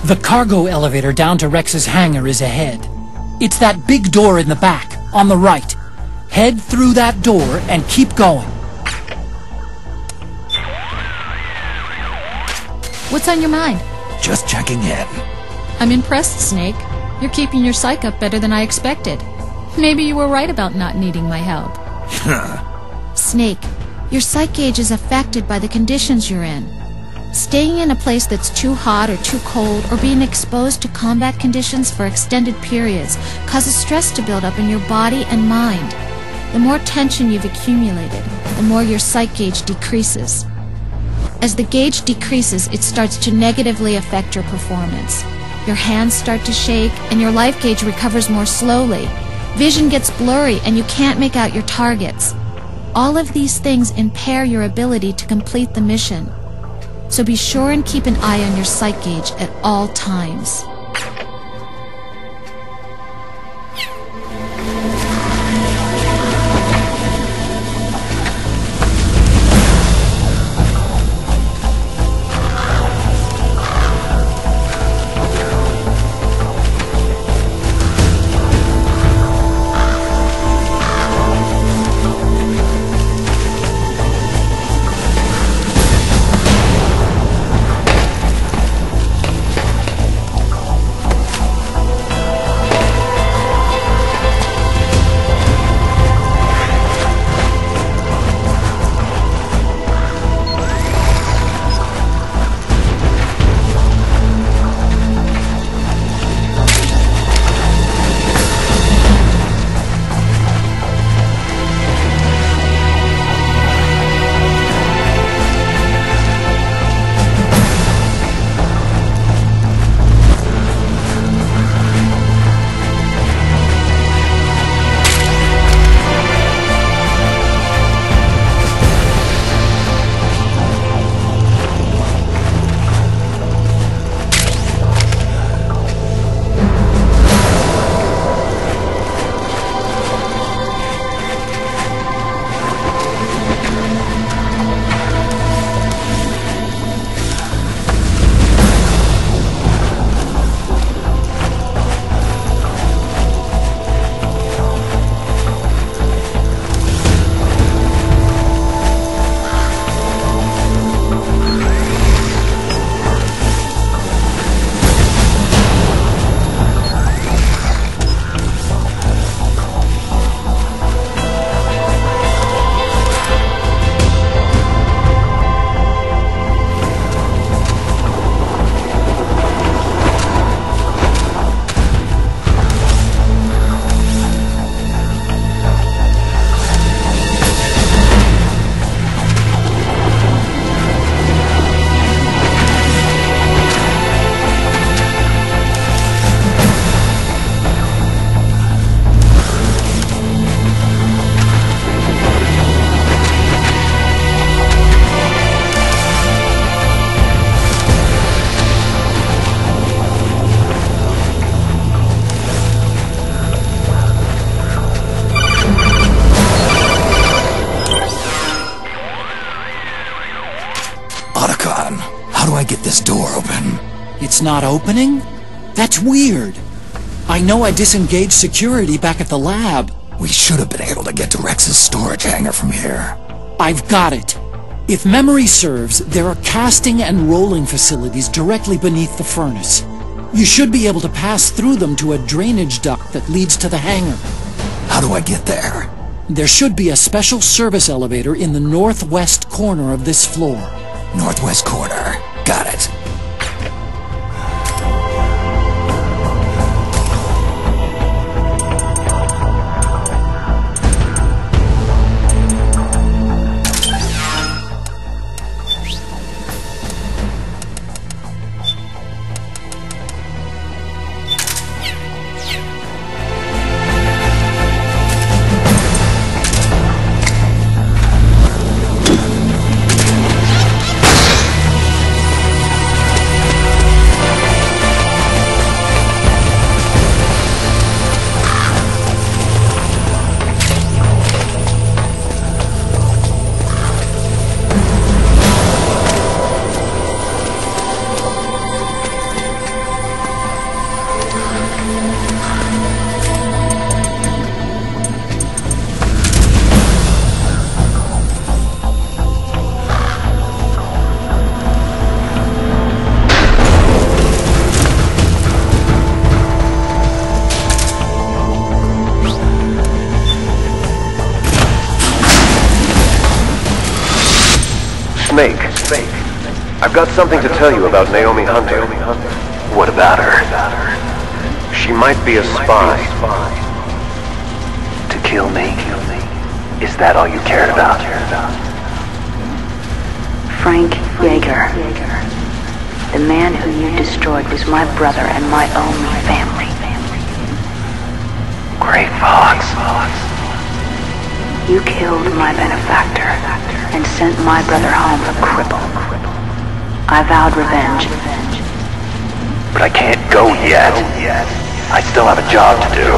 The cargo elevator down to Rex's hangar is ahead. It's that big door in the back, on the right. Head through that door and keep going. What's on your mind? Just checking in. I'm impressed, Snake. You're keeping your psych up better than I expected. Maybe you were right about not needing my help. Snake, your psych gauge is affected by the conditions you're in. Staying in a place that's too hot or too cold, or being exposed to combat conditions for extended periods, causes stress to build up in your body and mind. The more tension you've accumulated, the more your psych gauge decreases. As the gauge decreases, it starts to negatively affect your performance. Your hands start to shake, and your life gauge recovers more slowly. Vision gets blurry, and you can't make out your targets. All of these things impair your ability to complete the mission. So be sure and keep an eye on your psych gauge at all times. Get this door open. It's not opening? That's weird. I know I disengaged security back at the lab. We should have been able to get to Rex's storage hangar from here. I've got it. If memory serves, there are casting and rolling facilities directly beneath the furnace. You should be able to pass through them to a drainage duct that leads to the hangar. How do I get there? There should be a special service elevator in the northwest corner of this floor. Northwest corner. Got it. Snake. I've got something to tell you about Naomi Hunter. What about her? She might be a spy. To kill me? Is that all you cared about? Frank Yeager. The man who you destroyed was my brother and my only family. Grey Fox. You killed my benefactor and sent my brother home a cripple. I vowed revenge. But I can't go yet. I still have a job to do.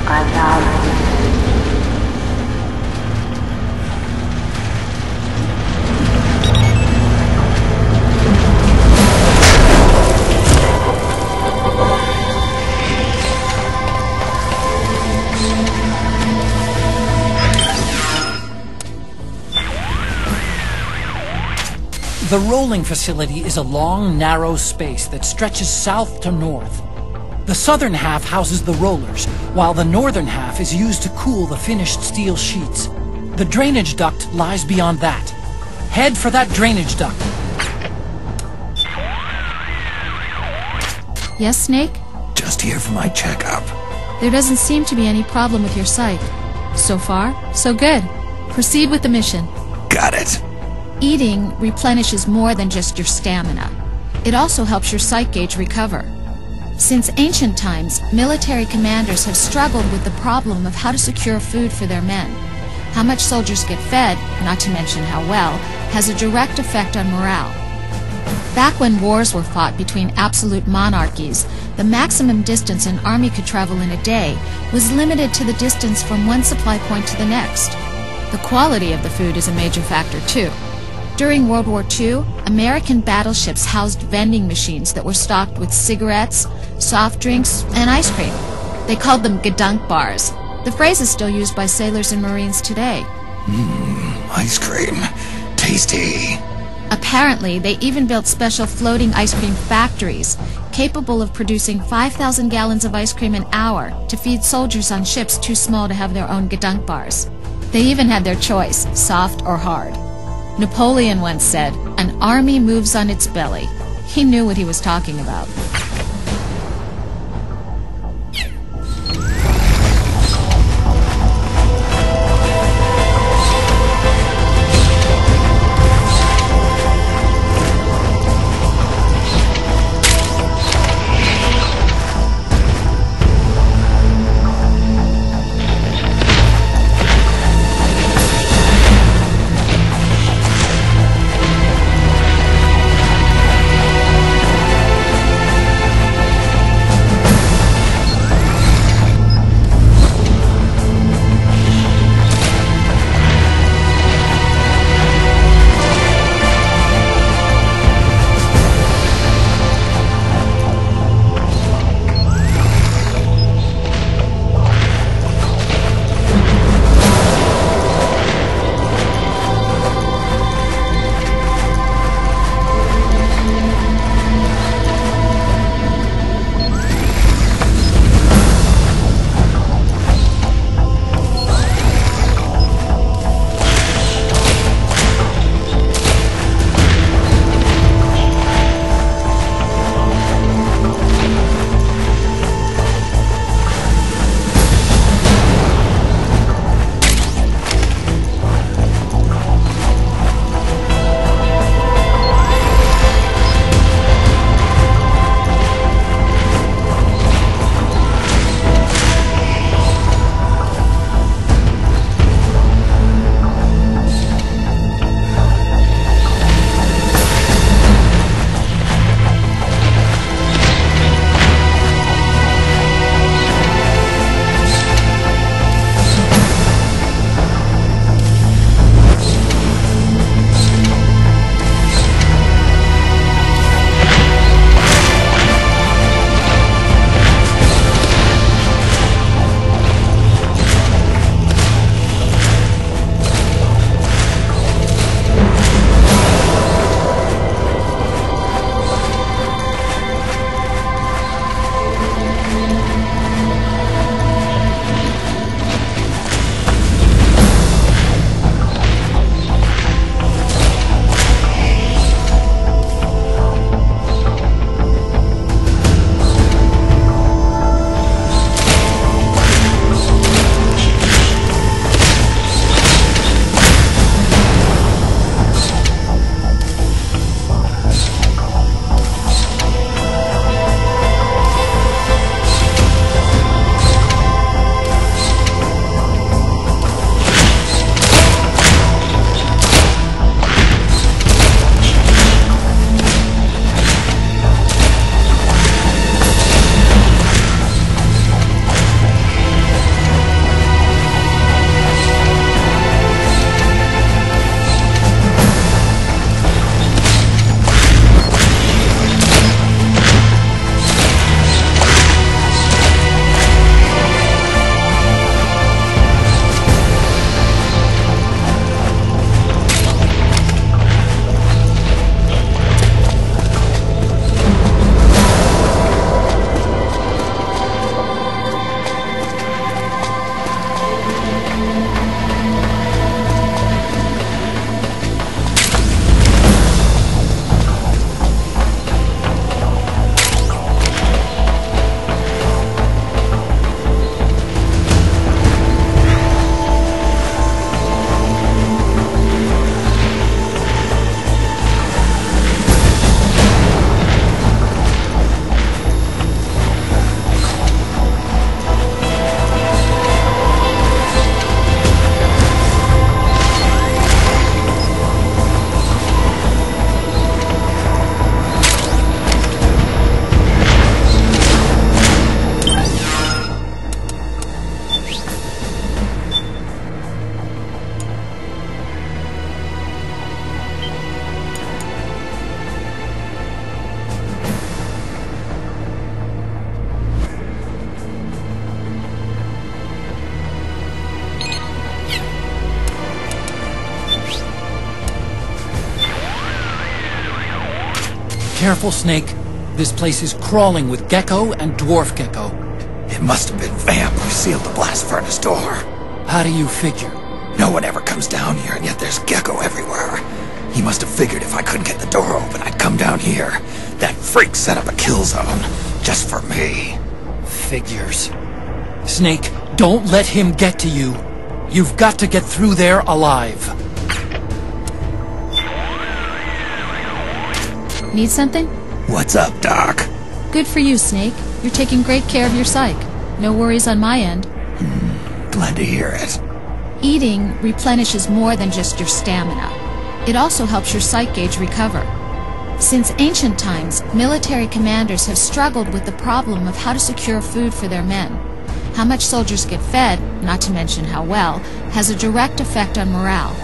I vowed revenge. The rolling facility is a long, narrow space that stretches south to north. The southern half houses the rollers, while the northern half is used to cool the finished steel sheets. The drainage duct lies beyond that. Head for that drainage duct. Yes, Snake? Just here for my checkup. There doesn't seem to be any problem with your sight. So far, so good. Proceed with the mission. Got it. Eating replenishes more than just your stamina. It also helps your sight gauge recover. Since ancient times, military commanders have struggled with the problem of how to secure food for their men. How much soldiers get fed, not to mention how well, has a direct effect on morale. Back when wars were fought between absolute monarchies, the maximum distance an army could travel in a day was limited to the distance from one supply point to the next. The quality of the food is a major factor too. During World War II, American battleships housed vending machines that were stocked with cigarettes, soft drinks, and ice cream. They called them gedunk bars. The phrase is still used by sailors and Marines today. Ice cream. Tasty. Apparently, they even built special floating ice cream factories, capable of producing 5,000 gallons of ice cream an hour to feed soldiers on ships too small to have their own gedunk bars. They even had their choice, soft or hard. Napoleon once said, "An army moves on its belly." He knew what he was talking about. careful, Snake. This place is crawling with gecko and dwarf gecko. It must have been Vamp who sealed the blast furnace door. How do you figure? No one ever comes down here, and yet there's gecko everywhere. He must have figured if I couldn't get the door open, I'd come down here. That freak set up a kill zone, just for me. Figures. Snake, don't let him get to you. You've got to get through there alive. Need something? What's up, Doc? Good for you, Snake. You're taking great care of your psyche. No worries on my end. Glad to hear it. Eating replenishes more than just your stamina. It also helps your psych gauge recover. Since ancient times, military commanders have struggled with the problem of how to secure food for their men. How much soldiers get fed, not to mention how well, has a direct effect on morale.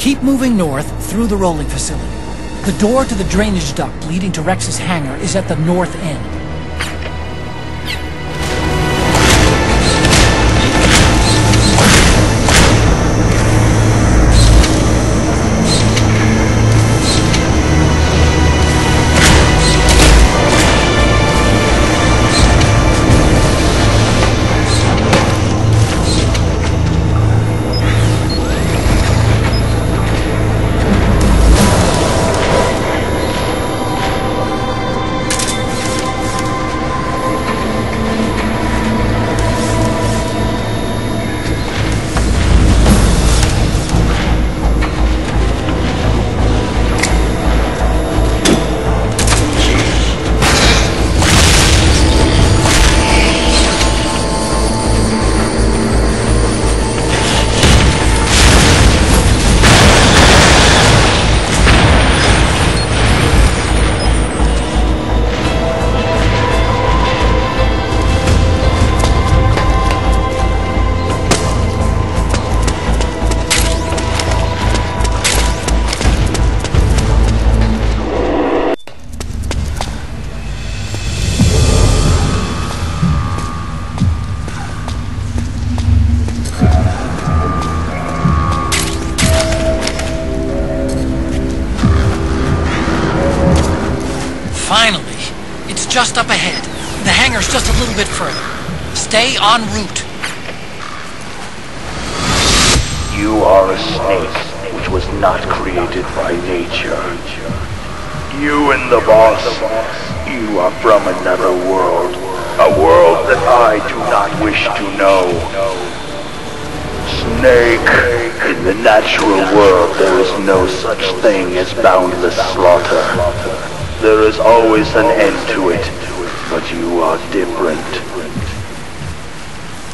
Keep moving north through the rolling facility. The door to the drainage duct leading to Rex's hangar is at the north end. just up ahead. The hangar's just a little bit further. Stay en route. You are a snake which was not created by nature. You and the boss, you are from another world. A world that I do not wish to know. Snake, in the natural world there is no such thing as boundless slaughter. There is always an end to it, but you are different.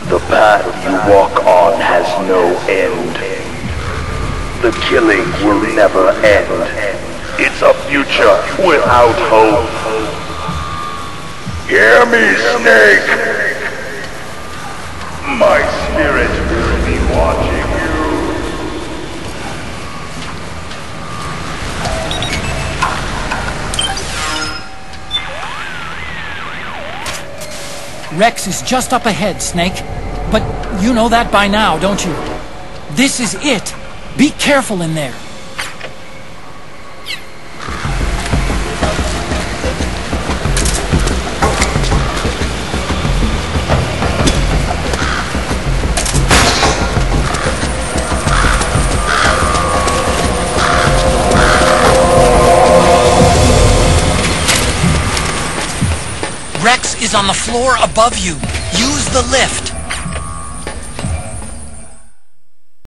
The path you walk on has no end. The killing will never end. It's a future without hope. Hear me, Snake! My spirit will be watching you. Rex is just up ahead, Snake. But you know that by now, don't you? This is it. Be careful in there. Rex is on the floor above you. Use the lift.